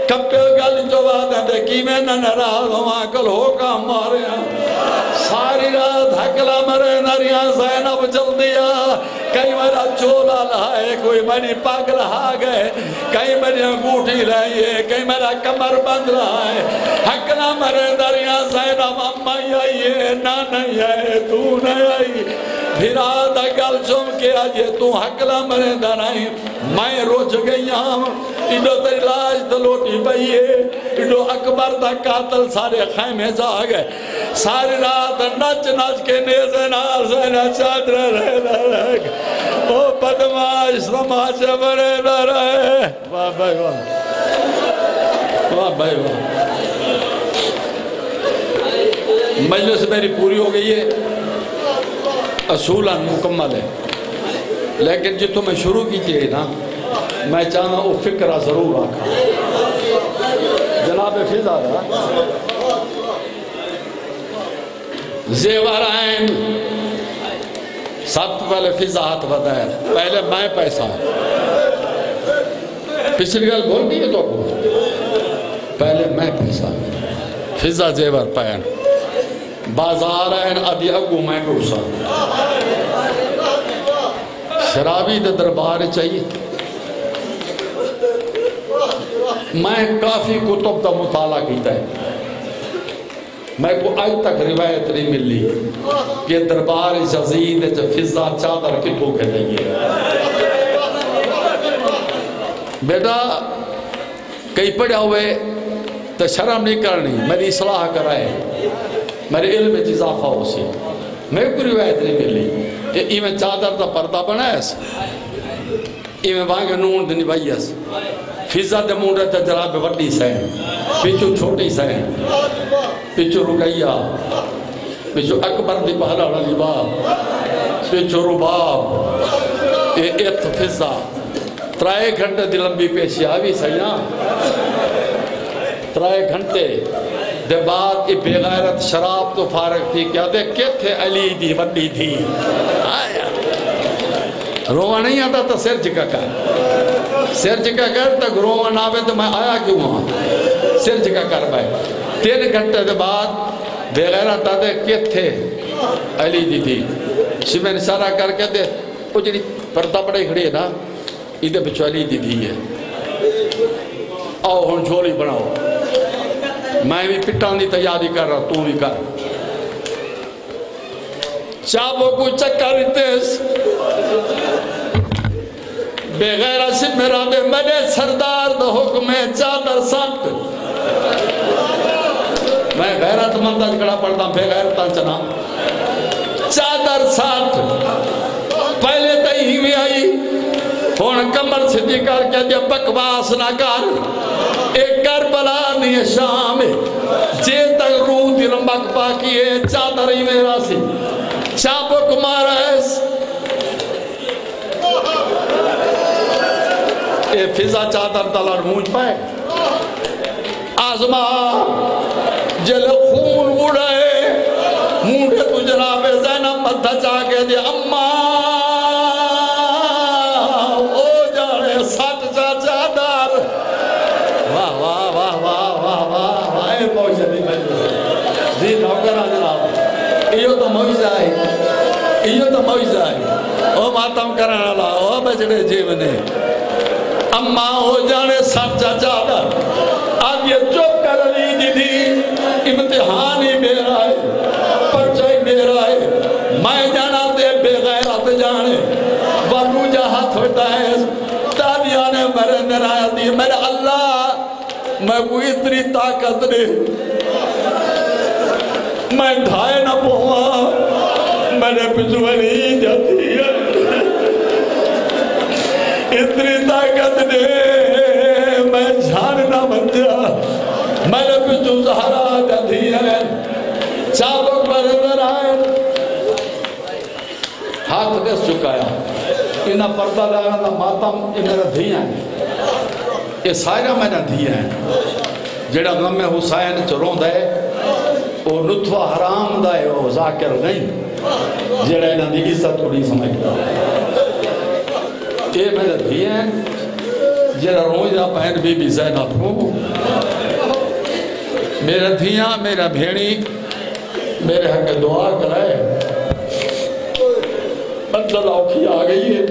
کپے گل جو بات ہے کہ میں نہ نراز ہوں آکل ہو کا مارے ہیں، ساری رات حکلہ مرے نریاں زینب چل دیا، کئی میرا چولا لائے، کوئی میری پاک رہا گئے، کئی میری انگوٹھی رہیے، کئی میرا کمر بند رہا ہے، حکلہ مرے نریاں زینب امی آئیے، نہ نہیں آئے، تو نہیں آئی، بھیرا دا گل چم کے آجے تو حکلہ مرے نرائی، میں روچ گئی ہوں، ایڈو تری لاش دلوٹی بھئیے، ایڈو اکبر دا قاتل سارے خیمے جا گئے، ساری رات نچ نچ کے نیزے نال زینہ چادر رہے گئے، او بدماش سماچے بڑے نہ رہے، واہ بھائی واہ بھائی واہ، مجلس میری پوری ہو گئی ہے، اصولاً مکمل ہے، لیکن جتوں میں شروع کی تھی نا میں چاہنا وہ فکرہ ضرور آکھا، جناب فضا رہا زیورائن سب پہلے فضا ہاتھ بدائر، پہلے میں پیسہ پچھلی گل بول دی ہے تو کو پہلے میں پیسہ فضا زیور پہن بازارین ادھی اگو میں گوسا شرابی دے دربار چاہیے، میں کافی کتب دا مطالعہ کیتا ہے، میں کو آج تک روایت نہیں ملی کہ دربار یزید جو فضا چادر کی بھوکے نہیں ہے، بیٹا کئی پڑھا ہوئے تو شرم نہیں کرنی، میری اصلاح کرائے، میرے علم میں اضافہ ہو سی، میں کوئی روایت نہیں ملی کہ ایمیں چادر دا پردہ بنائے اس ایمیں وہاں نون دنی بھائیس فضا دے مونڈے تے جراب وڈی سین پیچھو چھوٹی سین پیچھو رکیہ پیچھو اکبر دی پہلا والی باب پیچھو رباب ایت فضا 3 گھنٹے دی لمبی پیشی آوی سیاں 3 گھنٹے دے بعد بے غیرت شراب تو فارغ تھی کیا دے کتھے علی دی وڈی تھی آیا روہ نہیں آتا تو سر جکا کر سر جکا کر تک روہ نہ آوے تو میں آیا کیوں وہاں سر جکا کر بھائی 3 گھنٹے دے بعد بے غیرت آتے کتھے علی دی تھی شمین اشارہ کر کے دے اجڑی پردہ بڑے کھڑے نا ادھے پچھو علی دی دی ہے آؤ ہن جھولی بناؤ میں بھی پٹان دی تیاری کر رہا تو بھی کر چابو کو چکر تیس بے غیرہ سے میرا دے میرے سردار دا حکم ہے چادر سٹ میں غیرت مندہ کڑا پڑھتا بے غیرتاں چنا چادر سٹ پہلے تئی ہی میں آئی ہون کمر سدھی کر کے دیا بکواس نہ کر ایک کربلا نہیں شام جے تک روح دل مک پاکی ہے چادر ہی میرا سی چابک مارا ہے اے فضا چادر تلار مونج پائے آزما جل خون اڑے مونڈے تو جناب زینب مدھا چاکے دے اممہ او جانے سات جا چادر واہ واہ واہ واہ واہ واہ واہ اے موجہ دی مجھے جی نوکرہ جناب ایو تو موجہ ہے ایو تو موجہ ہے او ماتم کرنا اللہ او بچڑے جیونے اممہ ہو جانے سب چادر اب یہ چپ کر لی دی امتحان ہی میرا ہے پرچہ ہی میرا ہے میں جانا دے بے غیرت جانے ورنو جا ہاتھ ہوتا ہے تابیانے میرے نرائے دی میرے اللہ میں کوئی اتنی طاقت نہیں میں ڈھائے نہ پہوا میرے پچھوڑی جاتی ہے اتنی طاقت نے میں جھاننا بن جا میرے پچھو زہرا جاتی ہے چابک پر اندر آئے ہاتھ دس چکایا انہا پردہ لگانا ماتم یہ میرا دھیاں ہے یہ سائرہ میرا دھیاں ہے جڑا غم حسین چرون دے وہ نطفہ حرام دے وہ ذاکر نہیں جڑا انہا دی عزت تھوڑی سمجھتا یہ میرا دھیاں ہے جڑا روز دا پہن بی بی زینب ہوں میرا دھیاں میرا بھیڑی میرے حق دعا کرائے منزل اوکھی آ گئی ہے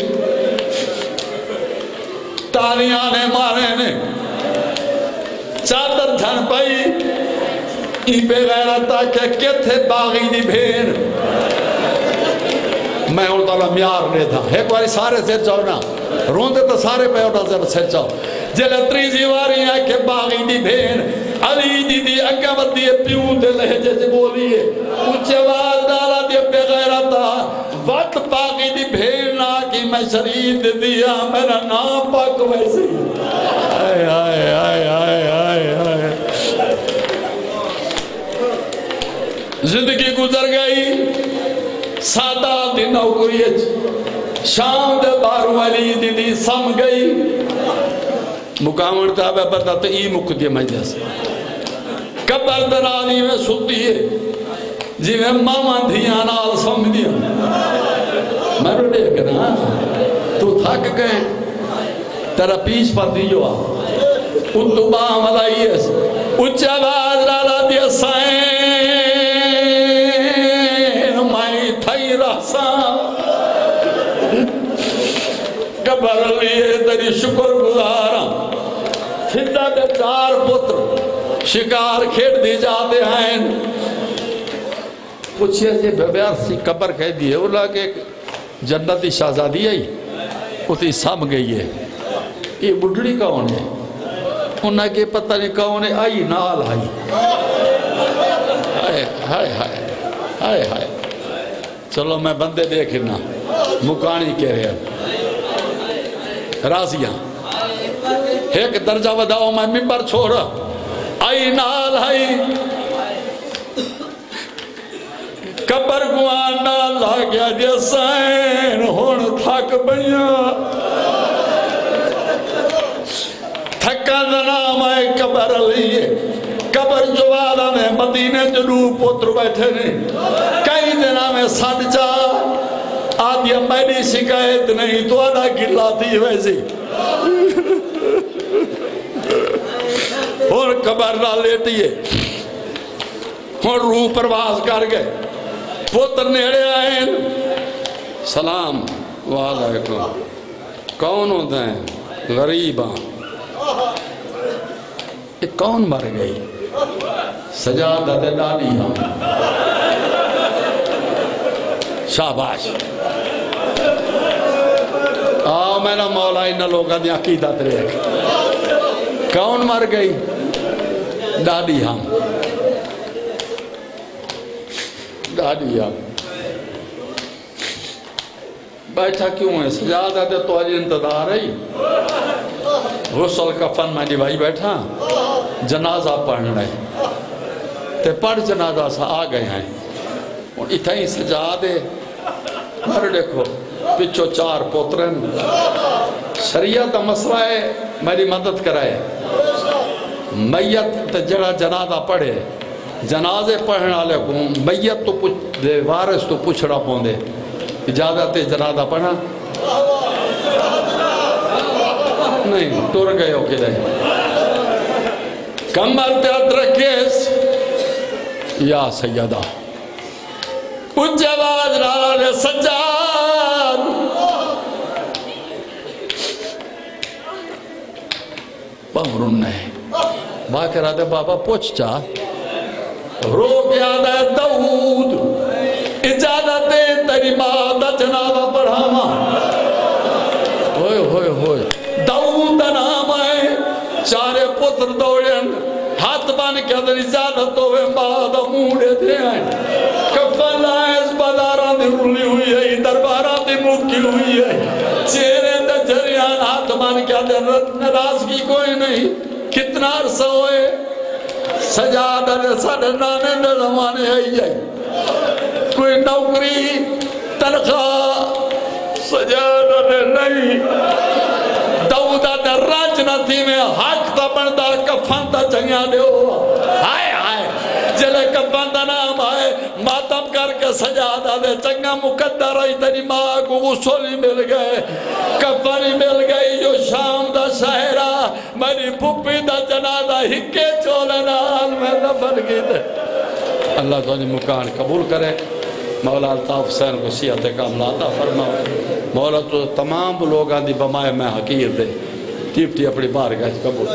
تالیاں نے مارے نے چادر دھن پائی ای بے غیرتا کہ کتھے باغی دی بھیڑ میں اُلتا اللہ میار لے تھا ایک باری سارے سر چاہو نا روندے تو سارے پہ اٹھا سر چاہو جلتری زیواری ہے کہ باغی دی بھیڑ علی دی دی اگا ودی پیوں دے لہجے سے بولیے اچھے واد دالا دی بے غیرتا وقت باغی دی بھیڑ نہ کی میں شرید دیا میرا نام پاک ویسی آئے آئے آئے آئے آئے آئے زندگی گزر گئی سادہ دی نوکریت شام دے بارو علی دی دی سم گئی مقامن تابع بردہ تو ای مکتی مجلس کبر درانی میں ستی ہے جی میں ماما دھیاں نال سم دیا میں رو دیکھنا تو تھک گئے تیرا پیچ پر دیو آ اتو باہم علائیس اچھا باز لالا دیا سائن مائی تھائی رحسان کبر لیے تیری شکر گزارا فدہ کے 4 پتر شکار کھیٹ دی جاتے ہیں پوچھئے سے بیار سی قبر کہہ دیئے اولا کہ جنتی شہزادی آئی اتی سام گئی ہے یہ بڑھڑی کون ہے انہاں کے پتہ نہیں کون ہے آئی نال آئی ہائے ہائے ہائے ہائے ہائے چلو میں بندے دیکھنا مکانی کہہ رہے ہیں رازیاں ایک درجہ وداؤ میں ممبر چھوڑا آئی نال آئی کبر گوان نال لاغیا جسائن ہون تھک بنیا تھکا دنام آئے کبر لیے کبر جوالا میں مدینہ جنوب پتر بیٹھے نے کئی دنہ میں سڑ جا آدیا میری شکایت نہیں تو آدھا گرلا تھی ویسی اور کبر نہ لیتی ہے اور روح پرواز کر گئے پتر نیڑے آئیں سلام وعلیکم کون ہوتے ہیں غریب یہ کون مر گئی سجادہ دے ڈالی ہاں شاباش آؤ میرا مولا انہا لوگاں دی عقیدت رہے کون مر گئی ڈالی ہاں ڈالی ہاں بیٹھا کیوں ہے سجادہ دے تو آج انتظار ہے غسل کفن میں بھائی بیٹھا جنازہ پڑھنا ہے تے پڑھ جنازہ سا آ گئے ہیں اور اتھا ہی سجادے مر دیکھو پچھو 4 پوترن شریعت مسئلہ ہے میری مدد کرائے میت تے جڑا جنازہ پڑھے جنازے پڑھنے والے کو میت تو دے وارث تو پوچھڑا پوندے اجازت جنازہ پڑھنا نہیں ٹور گئے ہو کے لئے کمر تے ادرکیس یا سیدہ پوچھے باز رالا نے سجاد بمرن نہیں باقی رہتے بابا پوچھ چاہ رو گیا دے داؤد اجازت تیری ماں دا جنازہ پڑھاما ہوئے ہوئے ہوئے داؤد نام آئے 4 پتر دوڑیں ہاتھ بان کے اندر اجازت ہوئے ماں دا موڑے دے آئیں کفن آئے اس باداران دی رلی ہوئی ہے درباران دی مکی ہوئی ہے چہرے دے جریان ہاتھ بان کے اندر نرازگی کوئی نہیں کتنا عرصہ ہوئے سجادہ نے ساڑھے نانے نے زمانے ہے کوئی نوکری تنخواہ سجادہ نے نہیں داؤدہ نے راج نہ تھی میں حق تا بندہ کفن تا چنگا دے ہوا آئے آئے جلے کفن تا نام آئے ماتم کر کے سجادہ دے چنگا مقدر آئی تیری ماں کو غسولی مل گئے کفنی مل گئی جو شام دا شہرہ میری پھپی دا جنازہ ہکے چولے نال میں دفن کی دے اللہ تعالی مکان قبول کرے مولا الطاف حسین کو سیعت کاملہ عطا فرماؤ مولا تو تمام لوگاں دی بمائے میں حقیر دے ٹیپ ٹی اپنی بارگاہ قبول